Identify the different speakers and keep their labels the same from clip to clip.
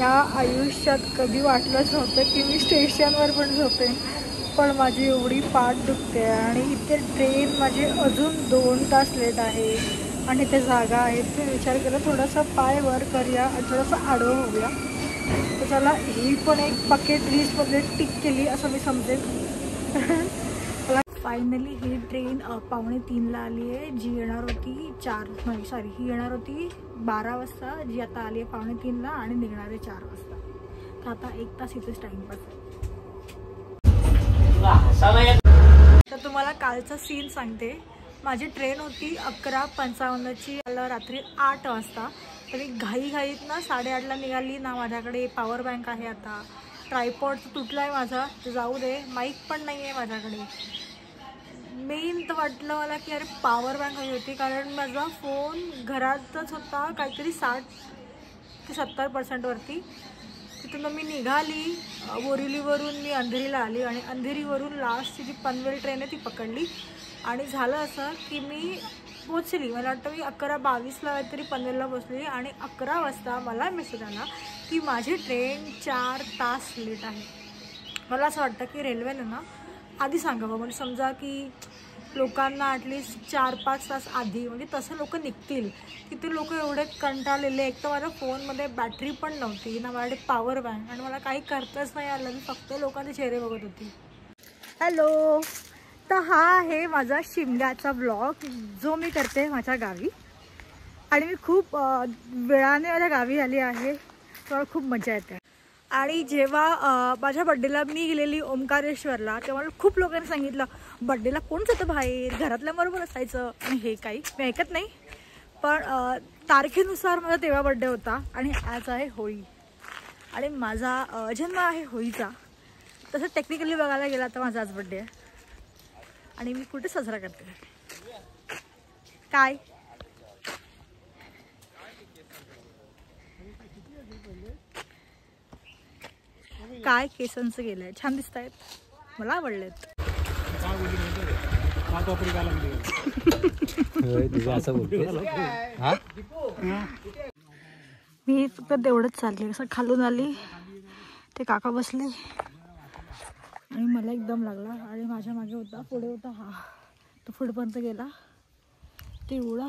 Speaker 1: ह्या आयुष्यात कधी वाटलंच नव्हतं की मी स्टेशनवर पण झोपेन, पण माझी एवढी पाठ दुखते आणि इथे ट्रेन माझी अजून 2 तास लेट आहे आणि इथे जागा आहे. ते विचार केला थोडासा पाय वर करूया आणि थोडंसं आडवं होऊया. तर चला ही पण एक बकेट लिस्टमध्ये टिक केली असं मी समजेल. फायनली ही ट्रेन 2:45ला आली आहे, जी येणार होती 4 सॉरी ही येणार होती 12 वाजता, जी आता आली आहे 2:45ला आणि निघणार आहे 4 वाजता. तर आता 1 तास इथेच टाइमपास. तर तुम्हाला कालचा सीन सांगते. माझी ट्रेन होती 11:55ची, रात्री 8 वाजता. तरी घाईत ना 8:30ला निघाली ना. माझ्याकडे पॉवर बँक आहे, आता ट्रायपॉड तुटला आहे माझा, तर जाऊ दे. माईक पण नाही आहे माझ्याकडे. मेन तर वाटलं मला की अरे पॉवर बँक हवी होती, कारण माझा फोन घरातच होता काहीतरी 60 ते 70%वरती. तिथून मी निघाली बोरिवलीवरून, मी अंधेरीला आली आणि अंधेरीवरून लास्टची जी पनवेल ट्रेन आहे ती पकडली. आणि झालं असं की मी पोचली, मला वाटतं मी 11:22ला काहीतरी पनवेलला पोचली आणि 11 वाजता मला मेसेज आला की माझी ट्रेन 4 तास लेट आहे. मला असं वाटतं की रेल्वेने ना आधी सांगावं, म्हणजे समजा की लोकांना ॲटलिस्ट 4-5 तास आधी, म्हणजे तसं लोक निघतील. किती लोक एवढे कंटाळलेले. एक तर माझ्या फोनमध्ये बॅटरी पण नव्हती ना, माझ्याकडे पॉवर बँक, आणि मला काही करताच नाही आलं. मी फक्त लोकांचे चेहरे बघत होती. हॅलो, तर हा आहे माझा शिमग्याचा ब्लॉग जो मी करते माझ्या गावी. आणि मी खूप वेळाने माझ्या गावी आली आहे, तर खूप मजा येते. आणि जेव्हा माझ्या बड्डेला मी गेलेली ओंकारेश्वरला, तेव्हा खूप लोकांनी सांगितलं बड्डेला कोण जातं बाहेर, घरातल्याबरोबर असायचं. आणि हे काही मी ऐकत नाही, पण तारखेनुसार माझा तेव्हा बड्डे होता आणि आज आहे होळी आणि माझा जन्म आहे होळीचा. तसं टेक्निकली बघायला गेला तर माझा आज बड्डे आहे आणि मी कुठे साजरा करते. काय काय केसांचं गेलंय, छान दिसत आहेत, मला आवडलेत. मी फक्त तेवढंच चालले, असं खालून आली, ते काका बसले आणि मला एकदम लागला आणि माझ्या मागे होता, पुढे होता हा, तो पुढेपर्यंत गेला. ते एवढा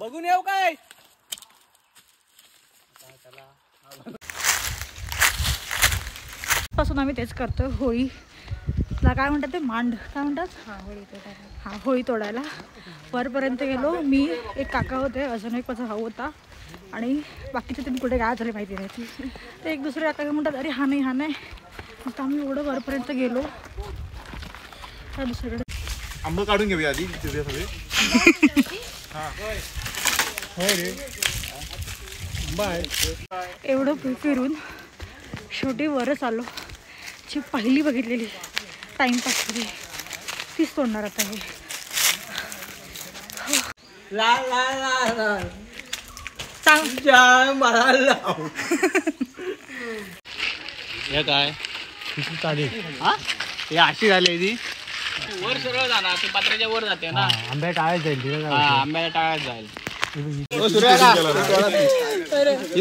Speaker 2: बघून येऊ काय
Speaker 1: पासून आम्ही तेच करतो. होळीला काय म्हणतात ते, मांड काय म्हणतात, हा होळी तोडायला वरपर्यंत गेलो. मी, एक काका होते, अजून एक माझा भाऊ होता आणि बाकीचे तुम्ही कुठे काय झाले माहिती नाही. ते एक दुसरे काका म्हणतात अरे हा नाही हा नाही. मग आम्ही एवढं वरपर्यंत गेलो. त्या दुसरीकडे
Speaker 3: आंबा काढून घेऊया आधी सगळे.
Speaker 1: एवढं फिरून शेवटी वरच आलो. जी पहिली बघितलेली टाइमपास मध्ये तीच तोडणार आता. हे
Speaker 2: हे काय हे अशी झाली ती वर सरळ जाणार, ती पात्राच्या वर जाते ना. आंब्या टाळ्यात जाईल, आंब्याला टाळ्यात जाईल.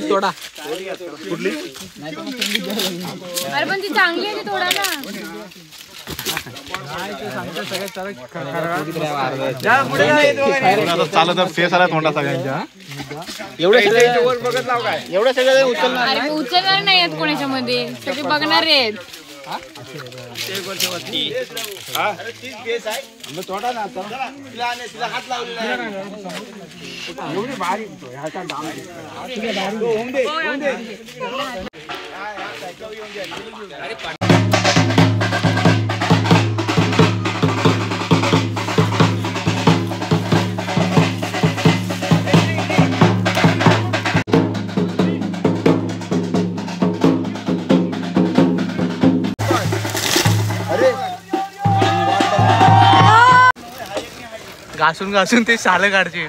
Speaker 2: तोडा कुठली,
Speaker 4: अरे पण ती चांगली आहे, ती तोडा ना.
Speaker 3: चालत फेस आला तोंडा सगळ्यांच्या.
Speaker 2: एवढे सगळे उचलणार,
Speaker 4: अरे उचलणार नाही आहेत कोणाच्या मध्ये, सगळे बघणार आहेत.
Speaker 2: घासून घासून ते सालं काढचे.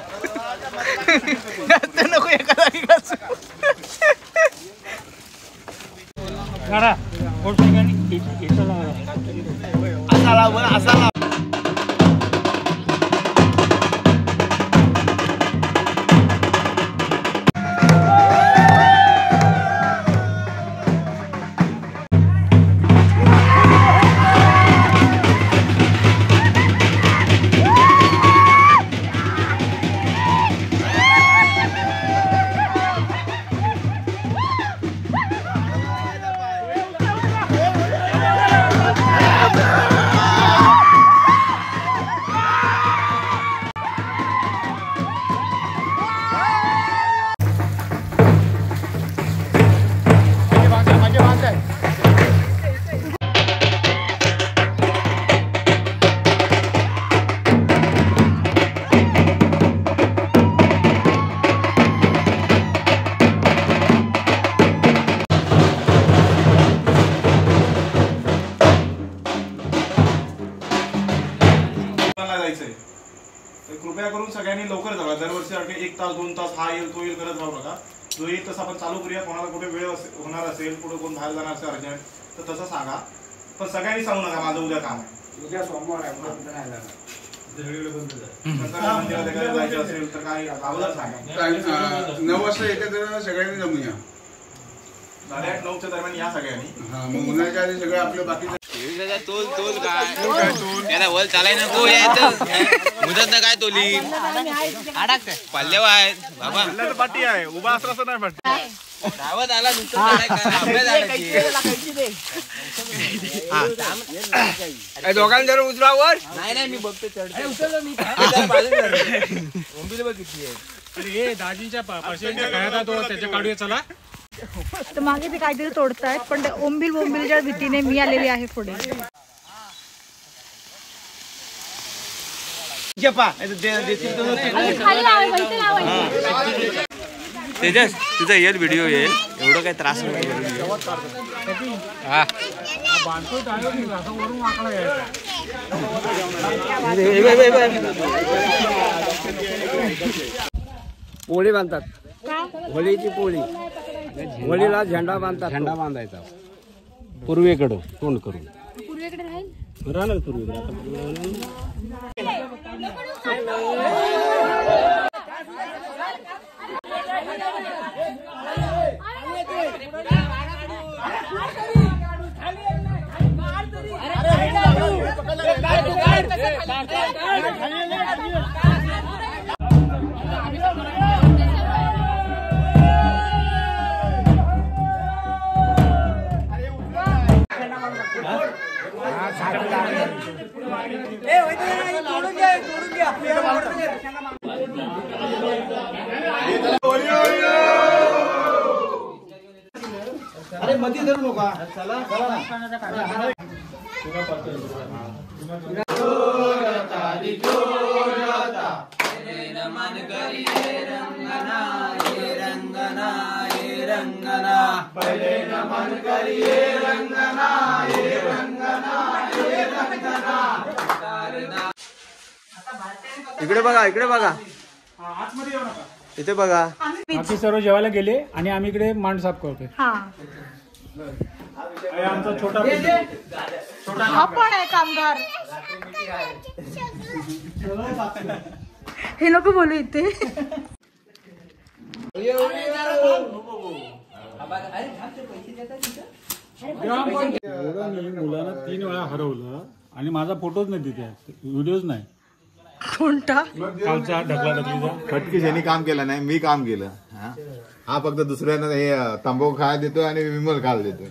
Speaker 2: नको एका जागी घासून. असा
Speaker 3: सगळ्यांनी लवकर जाऊया. दरवर्षी 1 तास 2 तास हा येईल तो येईल करत जाऊ नका. जो येईल तसं आपण चालू करूया. कोणाला कुठे वेळ होणार असेल, कुठे कोण बाहेर जाणार असेल अर्जंट तर तसं सांगा. पण सगळ्यांनी सांगू नका माझं उद्या काम आहे,
Speaker 5: उद्या सोमवार आहे, कुठं नाही जाणार.
Speaker 3: मंदिरात जायचं असेल तर काय अगोदर सांगा.
Speaker 5: 9 वाजता येते तर सगळ्यांनी जमूया.
Speaker 3: 8:30-9च्या दरम्यान या सगळ्यांनी.
Speaker 5: मग उन्हाळ्याच्या आधी सगळं आपलं बाकी
Speaker 2: तोल काय वल चालाय नको यायचं मुदत ना काय तोली पाल्लेवा आहे बाबा
Speaker 3: पाठी आहे. उभा असला असं नाही पाठी.
Speaker 2: धावत आला
Speaker 5: दोघांना जर उचलावर
Speaker 2: नाही मी बघतो
Speaker 6: अरे दाजींच्या पाशियांच्या काळात त्याच्या काढूया चला.
Speaker 1: तर मागे ते काहीतरी तोडतायत पण ते बोंबीलच्या भीतीने मी आलेली आहे पुढे.
Speaker 2: तेजस तुझा येईल व्हिडिओ येईल एवढं काही त्रास
Speaker 5: पोळी बांधतात. होळीची पोळी, होळीला झेंडा बांधतात. झेंडा बांधायचा पूर्वेकडं तोंड करून.
Speaker 4: पूर्वेकडे राहील
Speaker 5: राहणार पूर्वेकडे.
Speaker 3: अरे मध्ये धरू नका. चला
Speaker 2: इकडे बघा इकडे बघा इथे बघा.
Speaker 6: बाकी सर्व जेवायला गेले आणि आम्ही इकडे मांड साफ करतोय. आमचा छोटा
Speaker 1: हा पण आहे कामगार. हे नको बोलू इथे.
Speaker 6: मुलांना 3 वेळा हरवलं आणि माझा फोटोच नाही तिथे, व्हिडिओज नाही.
Speaker 1: कोणता
Speaker 6: कालचा ढकलाढकलीचा
Speaker 3: खटकीश यांनी काम केलं नाही, मी काम केलं. हा फक्त दुसऱ्यांना हे तंबाखू खायला देतो आणि विमल खायला देतो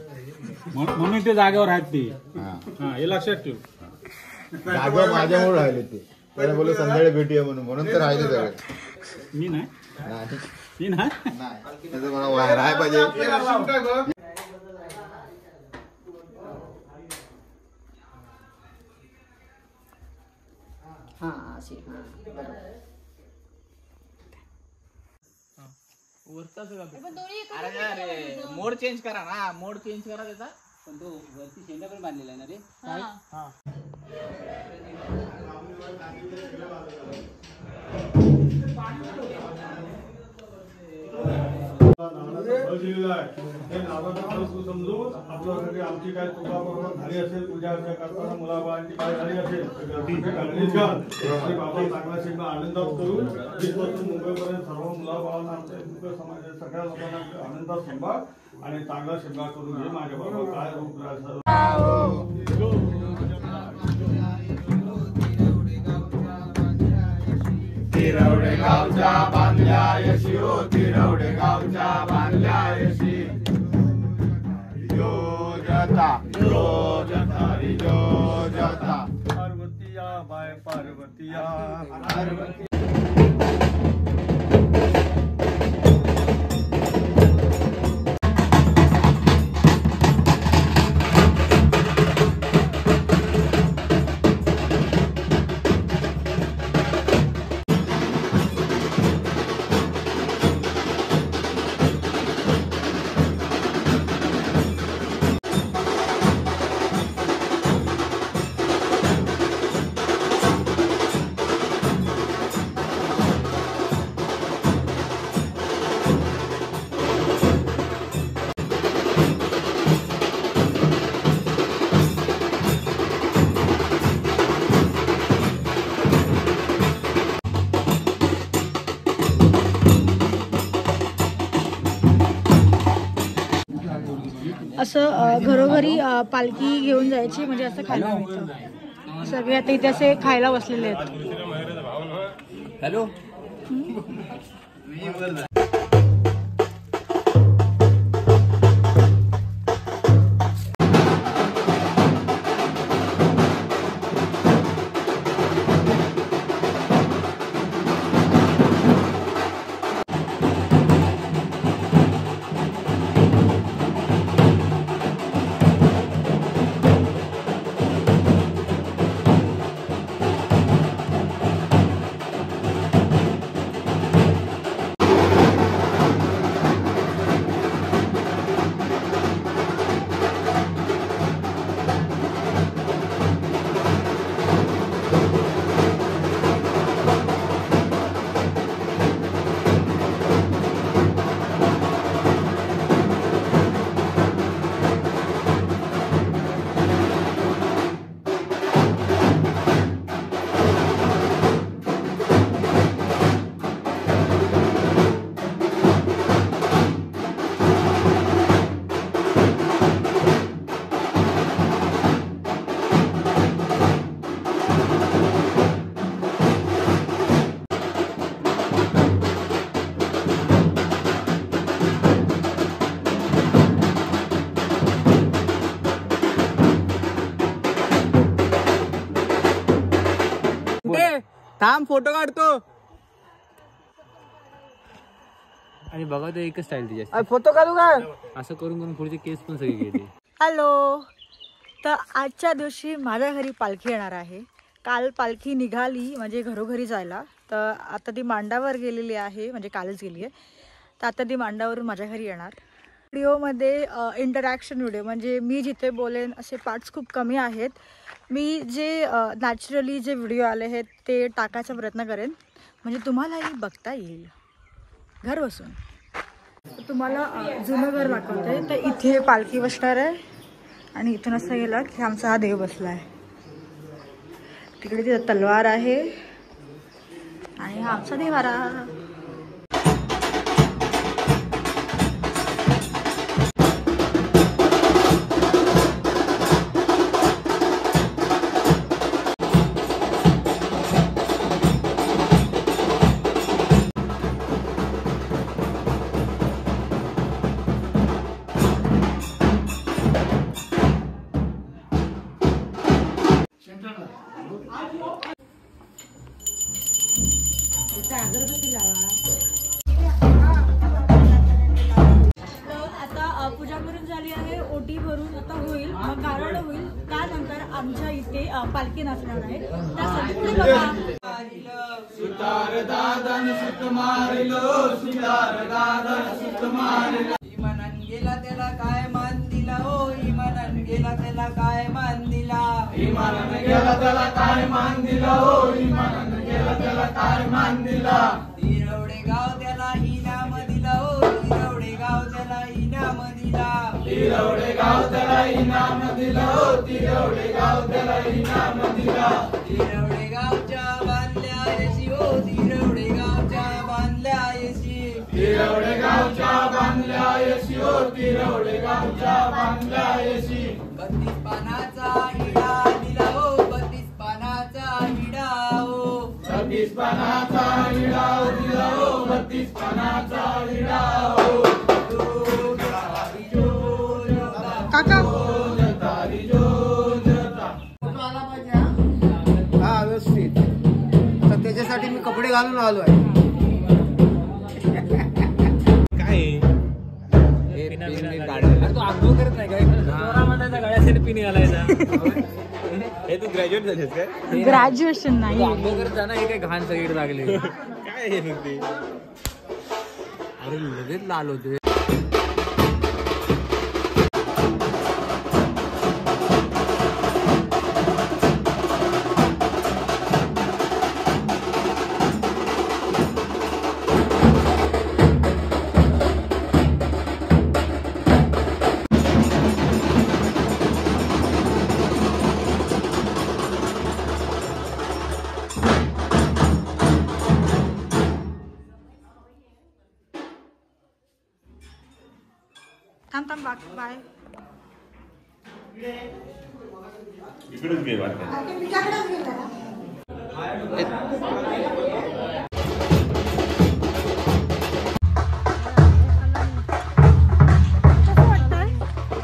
Speaker 6: म्हणून ते जागेवर आहेत ते. हे लक्षात ठेव.
Speaker 3: जागेवर माझ्यामुळे राहिले ते. त्याने बोलले संध्याकाळी भेटूया म्हणून तर राहिले सगळे.
Speaker 6: मी नाही
Speaker 3: त्याचं मला राहाय पाहिजे.
Speaker 2: अरे मोड चेंज करा ना, मोड चेंज करा त्याचा.
Speaker 5: पण तो वरती शेंडा पण बांधलेला आहे ना रे.
Speaker 6: समजून आपल्यासाठी आमची काय चुका बरोबर झाली असेल, पूजा अर्चा करताना मुलाबाळांची काय झाली असेल बाबा चांगला शिकणं आनंदात करून मुंबईपर्यंत सर्व मुलाबाळांना आमच्या समाजाच्या सगळ्या लोकांना आनंदात सांभाळ आणि चांगला शिकणं करून घे. माझ्या बरोबर काय रूप
Speaker 5: तिरवडे गावच्या बांधल्या यशी हो, तिरवडे गावच्या बांधल्या यशी. यो जता
Speaker 6: पार्वतीया बाय पार्वतीया
Speaker 5: पार्वती.
Speaker 1: असं घरोघरी पालखी घेऊन जायची, म्हणजे असं खायला मिळतं. सगळे आता इथे असे खायला बसलेले आहेत.
Speaker 2: हॅलो थांब फोटो काढतो. आणि बघा तो एकच स्टाईल तिच्या. फोटो काढू का असं करून करून पुढचे केस पण सगळे गेले.
Speaker 1: हॅलो, तर आजच्या दिवशी माझ्या घरी पालखी येणार आहे. काल पालखी निघाली म्हणजे घरोघरी जायला, तर आता ती मांडावर गेलेली आहे, म्हणजे कालच गेली आहे. तर आता ती मांडावरून माझ्या घरी येणार. व्हिडिओमध्ये इंटरॅक्शन व्हिडिओ म्हणजे मी जिथे बोलेन असे पार्ट्स खूप कमी आहेत. मी जे नॅचरली जे व्हिडिओ आले आहेत ते टाकायचा प्रयत्न करेन, म्हणजे तुम्हालाही बघता येईल घर बसून. तुम्हाला जुनं घर दाखवते. तर इथे पालखी बसणार आहे आणि इथून असं गेलं की आमचा हा देव बसला आहे. तिकडे तिथं तलवार आहे आणि हा आमचा देवारा. आता पूजा करून झाली आहे, ओटी भरून आता होईल, मग गारड होईल. त्यानंतर आमच्या इथे पालखी नाचणार आहे. त्यासाठी पुढे बघा.
Speaker 5: सुतार दादन सुत मारिलो, सुतार दादन सुत मारिलो. इमानान गेला त्याला काय मान दिला, ओ इमानान गेला त्याला काय मान दिला. इमानान गेला त्याला काय मान दिला, ओ इमानान गेला त्याला काय मान दिला. तिरवडे गाव त्याला इनाम दिला, ओ तिरवडे गाव त्याला इनाम दिला. तिरवडे गाव त्याला इनाम दिला, ओ तिरवडे गाव त्याला इनाम दिला. तिरवडे गावच्या बांधल्या येशी, ओ तिरवडे गावच्या बांधल्या येशी. तिरवडे गावच्या बांधल्या येशी, ओ तिरवडे गावच्या बांधल्या येशी. 32 पानाचा हिडा दिला, ओ 32 पानाचा हिडा, ओ 32 पानाचा हिडा दिला, ओ 32 पानाचा हिडा, ओ.
Speaker 1: काका
Speaker 7: हा व्यवस्थित. तर त्याच्यासाठी मी कपडे घालून आलो आहे.
Speaker 2: काय
Speaker 8: तू आंघोळ करत नाही काय? गाड्यासाठी पिन घालायचा.
Speaker 2: हे तू ग्रॅज्युएट झालीस काय?
Speaker 1: ग्रॅज्युएशन नाही.
Speaker 8: आंघोळ करत जाणं हे काय घाण सगळीकडे लागले.
Speaker 2: काय हे मग ते?
Speaker 8: अरे लगेच लाल होते.
Speaker 1: थांब बाय.
Speaker 3: इकडेच घे वाटतं.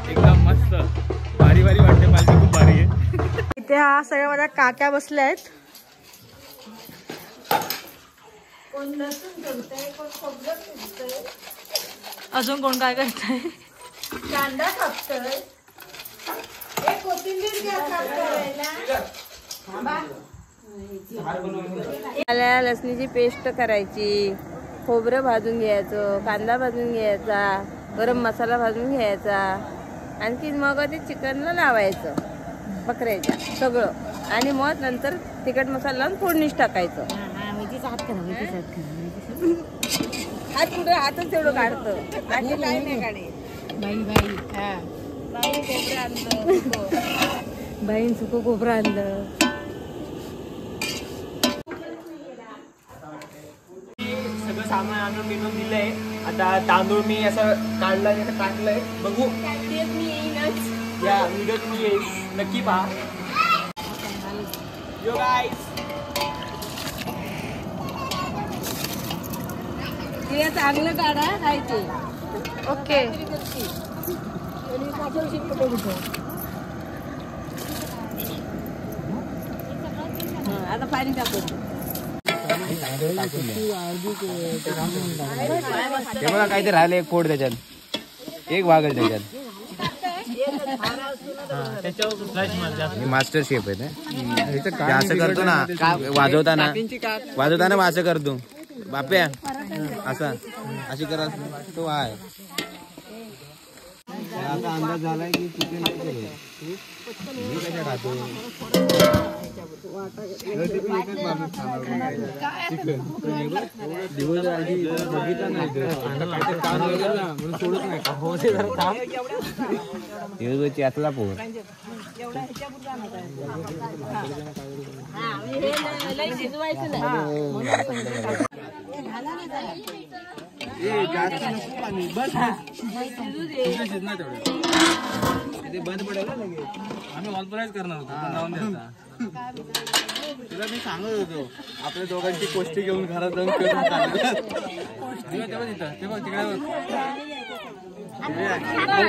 Speaker 8: एकदम मस्त भारी भारी वाटते. पालखी खूप भारी आहे.
Speaker 1: इथे हा सगळ्या माझ्या काक्या बसल्या आहेत. कोण लसूण करतंय, कोण खोबरं करतंय, अजून कोण काय करतंय, कांदा कापतोय, कोथिंबीर
Speaker 9: आल्या लसणीची पेस्ट करायची, खोबरं भाजून घ्यायचं, कांदा भाजून घ्यायचा, गरम मसाला भाजून घ्यायचा, आणखी मग ते चिकनला लावायचं बकऱ्याच्या सगळं, आणि मग नंतर तिखट मसाला लावून फोडणीच टाकायचं. हात पुढे हातच तेवढं काढतं, बाकी काय नाही काढे. बाईन सुकं कोबरं आणलं.
Speaker 8: सगळं सामान आणून बिनून दिलंय. आता तांदूळ मी असं काढलाय, टाकलंय. बघू
Speaker 9: मी येईनच,
Speaker 8: या व्हिडिओत मी येईल, नक्की पहा. यो गाईस,
Speaker 9: ते चांगलं काढा काय ते.
Speaker 1: ओके.
Speaker 9: आता पाणी टाकू.
Speaker 2: ते बघा काहीतरी राहिले एक फोड त्याच्यात, एक वागल त्याच्यात. मास्टर शेफ आहे ते असं करतो ना वाजवताना असं करतो बाप्या, असा अशी करा तो आहे. आता अंदाज झालाय की चिकन खातो. दिवस आधी बघितला नाही म्हणून सोडत नाही. दिवस यातला पोर बंद पडेल ना लगेच. आम्ही ऑलपराईज करणार होतो, लावून द्यायचा. तुला मी सांगत होतो आपल्या दोघांची गोष्टी घेऊन घरात जाऊन तिकडे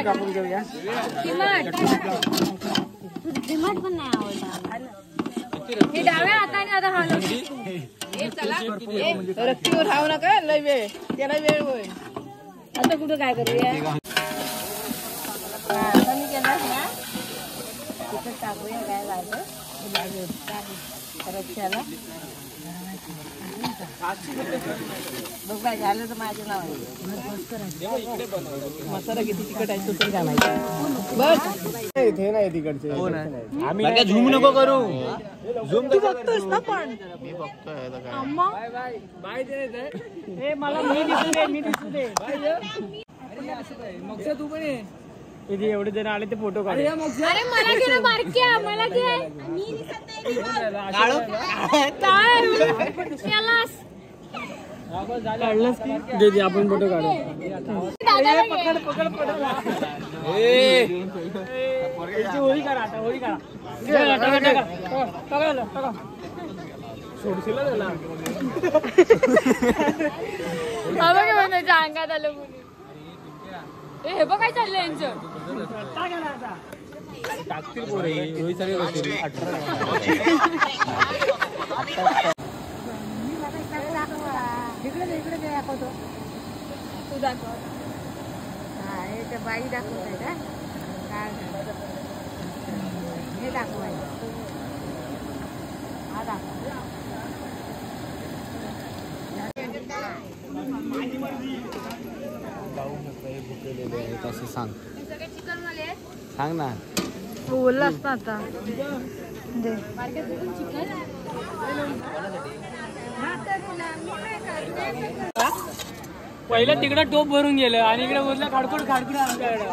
Speaker 2: कापून घेऊया.
Speaker 4: डाव्या हाताने आता
Speaker 9: रक्तीवर राहू नका, लय वेळ त्याला वेळ होईल. आता कुठं काय करूया, कमी केलास ना तिथं टाकूया. काय लागलं रक्षाला बघ काय झालं तर माझं नाव आहे. मसाला किती तिखट आहे तर काय माहिती. बघ
Speaker 8: इथे नाही तिकडचे. आम्ही झूम नको करू. झूम
Speaker 1: तू बघतोस ना पण
Speaker 3: मी बघतोय.
Speaker 8: बाय दे. मला मी दिसू दे, मी दिसू दे. मग तू पण ये. इथे एवढे जण आले ते फोटो काढ.
Speaker 4: अरे मला घे ना बारक्या, मला घे.
Speaker 8: काढलंस की दे आपण फोटो काढू. होळी करा आता, होळी करा. सोडशील त्याला.
Speaker 4: अंगात आलं मुली. हे बघ काय चाललंय यांचं.
Speaker 8: टाकतील पोरे, रोहित सगळे बसतील. 18
Speaker 9: इकडे दाखवतो. तू दाखव. हा हे त्या बाई दाखवताय का काय हे दाखवायचं. हा दाखव.
Speaker 2: सांग सांग ना.
Speaker 1: बोललास ना आता.
Speaker 8: पहिलं तिकडं टोप भरून गेलं आणि इकडे बोललं खाडखोड आमच्याकडं.